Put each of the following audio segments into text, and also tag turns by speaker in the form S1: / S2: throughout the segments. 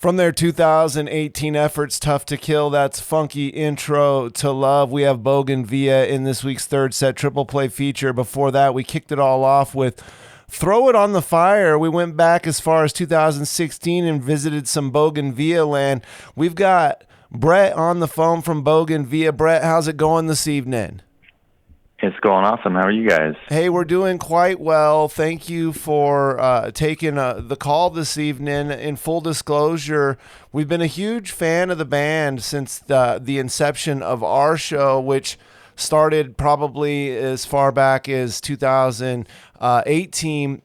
S1: From their 2018 efforts, Tough to Kill, that's Funky Intro to Love. We have Bogan Via in this week's third set triple play feature. Before that, we kicked it all off with Throw It on the Fire. We went back as far as 2016 and visited some Bogan Via land. We've got Brett on the phone from Bogan Via. Brett, how's it going this evening?
S2: It's going awesome. How are you guys?
S1: Hey, we're doing quite well. Thank you for taking the call this evening. In full disclosure, we've been a huge fan of the band since the inception of our show, which started probably as far back as 2018.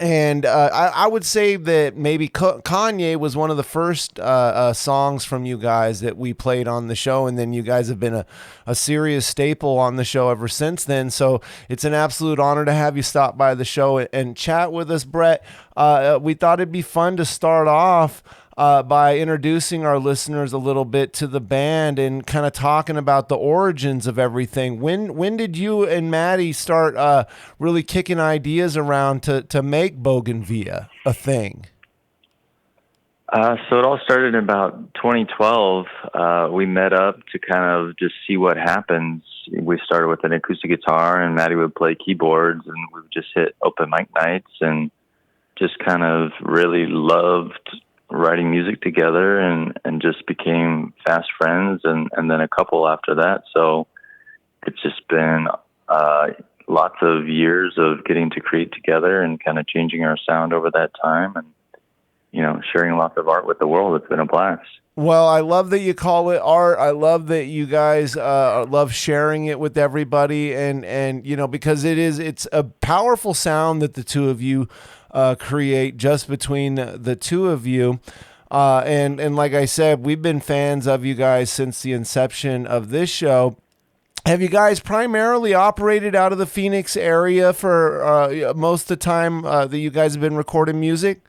S1: And I would say that maybe Kanye was one of the first songs from you guys that we played on the show, and then you guys have been a serious staple on the show ever since then. So it's an absolute honor to have you stop by the show and chat with us, Brett. We thought it'd be fun to start off by introducing our listeners a little bit to the band and kind of talking about the origins of everything. When did you and Maddie start really kicking ideas around to make Bogan Via a thing?
S2: So it all started in about 2012. We met up to kind of just see what happens. We started with an acoustic guitar, and Maddie would play keyboards, and we would just hit open mic nights and just kind of really loved writing music together and just became fast friends and then a couple after that. So it's just been lots of years of getting to create together and kind of changing our sound over that time and, you know, sharing lots of art with the world. It's been a blast.
S1: Well, I love that you call it art. I love that you guys love sharing it with everybody and you know, because it's a powerful sound that the two of you create just between the two of you. And like I said, we've been fans of you guys since the inception of this show. Have you guys primarily operated out of the Phoenix area for most of the time that you guys have been recording music?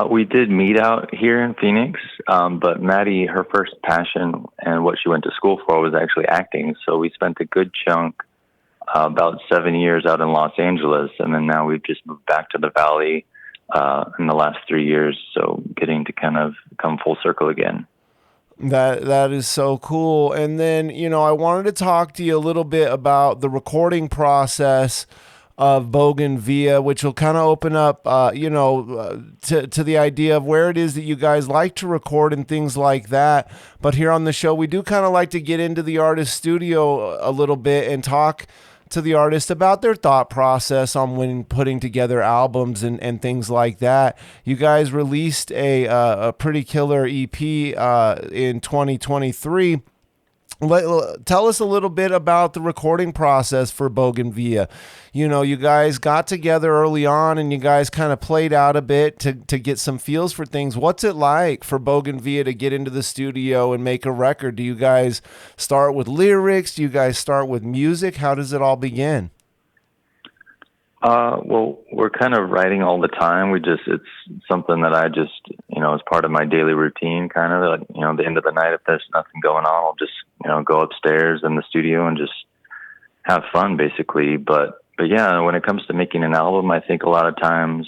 S2: We did meet out here in Phoenix, but Maddie, her first passion and what she went to school for was actually acting. So we spent a good chunk, about 7 years out in Los Angeles, and then now we've just moved back to the Valley in the last 3 years, so getting to kind of come full circle again.
S1: That is so cool. And then, you know, I wanted to talk to you a little bit about the recording process of Bogan Via, which will kind of open up, to the idea of where it is that you guys like to record and things like that. But here on the show, we do kind of like to get into the artist studio a little bit and talk to the artist about their thought process on when putting together albums and things like that. You guys released a pretty killer EP in 2023. Tell us a little bit about the recording process for Bogan Via. You know, you guys got together early on and you guys kind of played out a bit to get some feels for things. What's it like for Bogan Via to get into the studio and make a record? Do you guys start with lyrics? Do you guys start with music? How does it all begin?
S2: Well, we're kind of writing all the time. It's something that I just, you know, as part of my daily routine, kind of like, you know, at the end of the night, if there's nothing going on, I'll just, you know, go upstairs in the studio and just have fun basically. But yeah, when it comes to making an album, I think a lot of times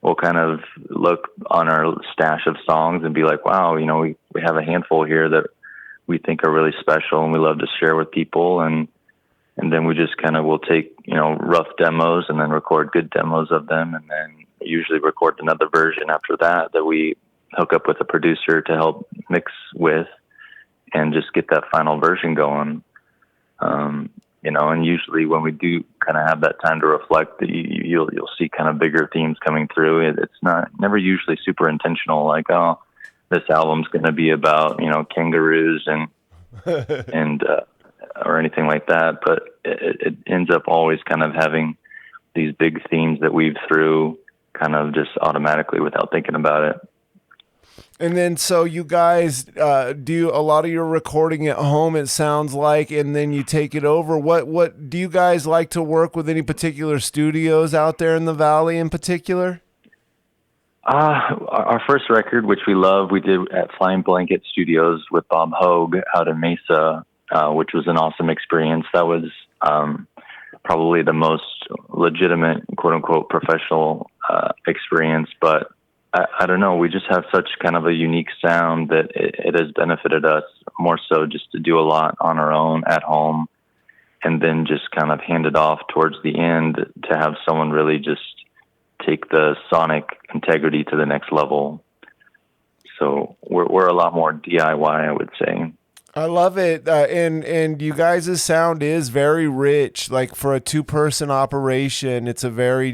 S2: we'll kind of look on our stash of songs and be like, wow, you know, we have a handful here that we think are really special and we love to share with people. And then we just kind of will take, you know, rough demos and then record good demos of them. And then usually record another version after that we hook up with a producer to help mix with and just get that final version going. You know, and usually when we do kind of have that time to reflect, you'll see kind of bigger themes coming through. It's never usually super intentional, like, oh, this album's going to be about, you know, kangaroos and or anything like that, but it ends up always kind of having these big themes that weave through kind of just automatically without thinking about it.
S1: And then, so you guys do a lot of your recording at home, it sounds like, and then you take it over. What do you guys like to work with? Any particular studios out there in the Valley in particular?
S2: Our first record, which we love, we did at Flying Blanket Studios with Bob Hogue out in Mesa, which was an awesome experience. That was probably the most legitimate, quote unquote, professional experience. But I don't know. We just have such kind of a unique sound that it has benefited us more so just to do a lot on our own at home, and then just kind of hand it off towards the end to have someone really just take the sonic integrity to the next level. So we're a lot more DIY, I would say.
S1: I love it, and you guys' sound is very rich. Like for a two-person operation, it's a very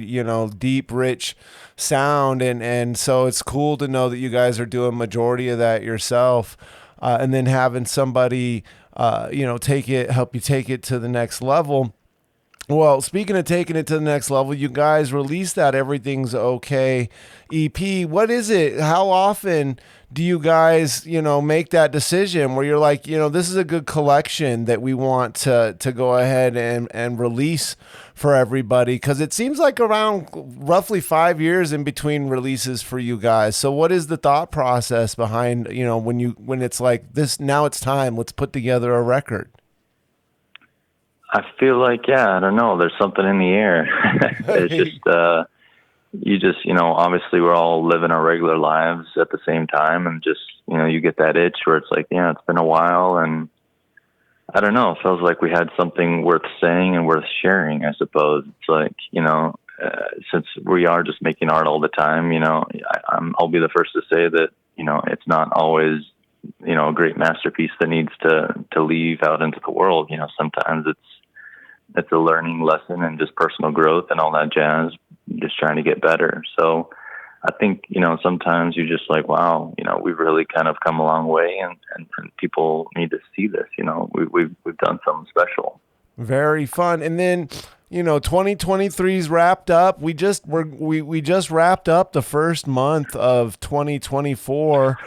S1: deep, rich sound, and so it's cool to know that you guys are doing majority of that yourself, and then having somebody help you take it to the next level. Well, speaking of taking it to the next level, you guys released that Everything's Okay EP. What is it? How often do you guys, make that decision where you're like, this is a good collection that we want to go ahead and release for everybody? Because it seems like around roughly 5 years in between releases for you guys. So what is the thought process behind, when it's like this, now it's time, let's put together a record?
S2: I feel like, yeah, I don't know. There's something in the air. It's just, obviously we're all living our regular lives at the same time, and just, you get that itch where it's like, yeah, it's been a while, and I don't know. It feels like we had something worth saying and worth sharing, I suppose. It's like, since we are just making art all the time, I'll be the first to say that, it's not always, a great masterpiece that needs to leave out into the world. Sometimes it's a learning lesson and just personal growth and all that jazz, just trying to get better. So I think, sometimes you're just like, wow, we've really kind of come a long way, and people need to see this. We've done something special.
S1: Very fun. And then, 2023's wrapped up. We just wrapped up the first month of 2024.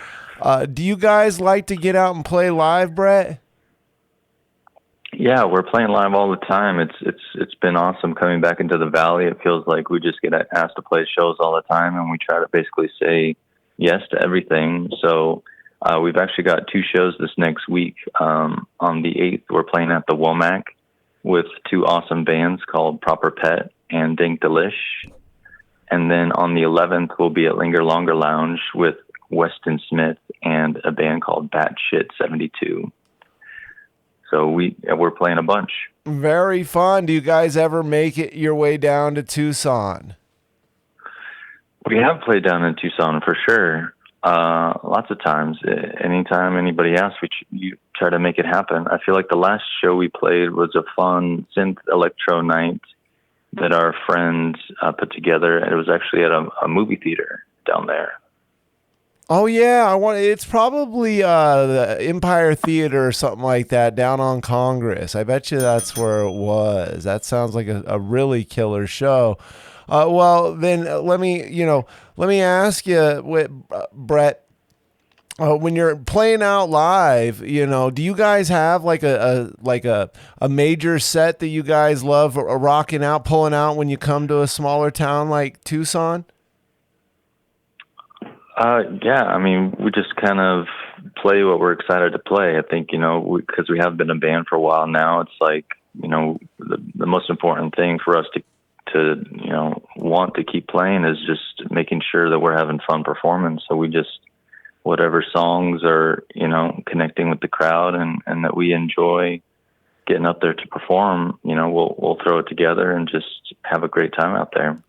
S1: Do you guys like to get out and play live, Brett?
S2: Yeah, we're playing live all the time. It's been awesome coming back into the Valley. It feels like we just get asked to play shows all the time, and we try to basically say yes to everything. So we've actually got two shows this next week. On the 8th, we're playing at the Womack with two awesome bands called Proper Pet and Dink Delish. And then on the 11th, we'll be at Linger Longer Lounge with Weston Smith and a band called Batshit 72. So we're playing a bunch.
S1: Very fun. Do you guys ever make it your way down to Tucson?
S2: We have played down in Tucson for sure. Lots of times. Anytime anybody asks, you try to make it happen. I feel like the last show we played was a fun synth electro night that our friends put together. And it was actually at a movie theater down there.
S1: Oh yeah, it's probably the Empire Theater or something like that down on Congress. I bet you that's where it was. That sounds like a really killer show. Well, then let me ask you, Brett. When you're playing out live, do you guys have like a major set that you guys love rocking out, pulling out when you come to a smaller town like Tucson?
S2: Yeah, I mean, we just kind of play what we're excited to play. I think, because we have been a band for a while now, it's like, the most important thing for us to want to keep playing is just making sure that we're having fun performing. So we just, whatever songs are, connecting with the crowd and that we enjoy getting up there to perform, we'll throw it together and just have a great time out there.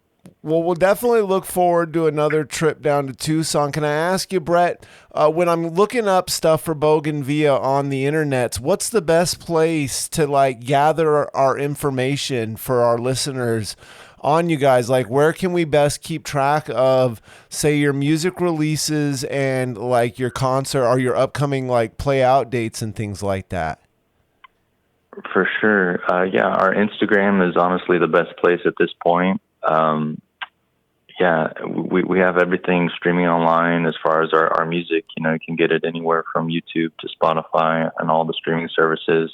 S1: Well, we'll definitely look forward to another trip down to Tucson. Can I ask you, Brett, when I'm looking up stuff for Bogan Via on the internet, what's the best place to gather our information for our listeners on you guys? Like, where can we best keep track of, say, your music releases and your concert or your upcoming play out dates and things like that?
S2: For sure. Yeah, our Instagram is honestly the best place at this point. Yeah, we have everything streaming online as far as our music. You can get it anywhere from YouTube to Spotify and all the streaming services.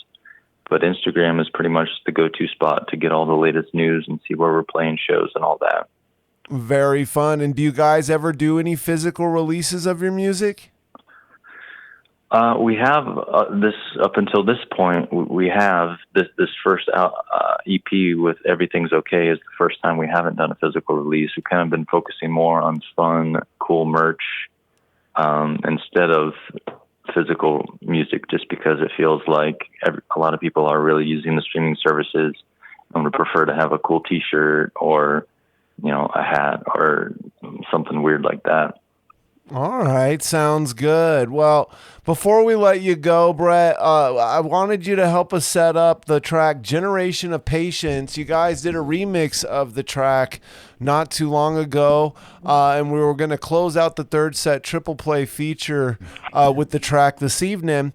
S2: But Instagram is pretty much the go-to spot to get all the latest news and see where we're playing shows and all that.
S1: Very fun. And do you guys ever do any physical releases of your music?
S2: We have this up until this point. We have this first EP with "Everything's Okay" is the first time we haven't done a physical release. We've kind of been focusing more on fun, cool merch instead of physical music, just because it feels like a lot of people are really using the streaming services and would prefer to have a cool T-shirt or a hat or something weird like that.
S1: All right, sounds good. Well, before we let you go, Brett, I wanted you to help us set up the track Generation of Patience. You guys did a remix of the track not too long ago, and we were going to close out the third set triple play feature with the track this evening.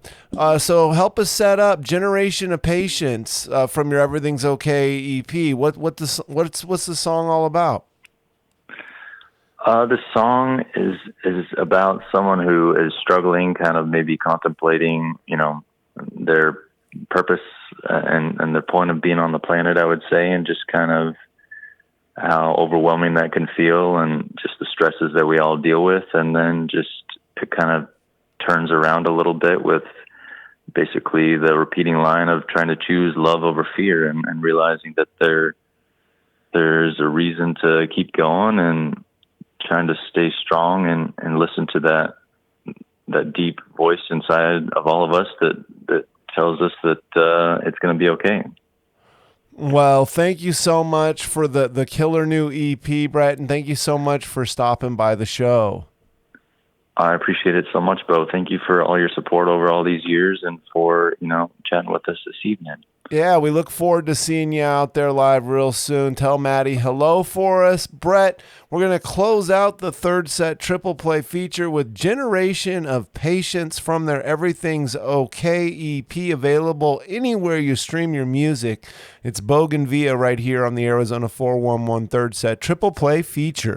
S1: So help us set up Generation of Patience from your Everything's Okay EP. What's the song all about?
S2: The song is about someone who is struggling, kind of maybe contemplating, their purpose and the point of being on the planet, I would say, and just kind of how overwhelming that can feel and just the stresses that we all deal with. And then just it kind of turns around a little bit with basically the repeating line of trying to choose love over fear and realizing that there's a reason to keep going and trying to stay strong and listen to that deep voice inside of all of us that tells us that it's going to be okay.
S1: Well, thank you so much for the killer new EP, Brett, and thank you so much for stopping by the show.
S2: I appreciate it so much, Bo. Thank you for all your support over all these years and for, chatting with us this evening.
S1: Yeah, we look forward to seeing you out there live real soon. Tell Maddie hello for us. Brett, we're going to close out the third set triple play feature with Generation of Patience from their Everything's Okay EP, available anywhere you stream your music. It's Bogan Via right here on the Arizona 411 third set triple play feature.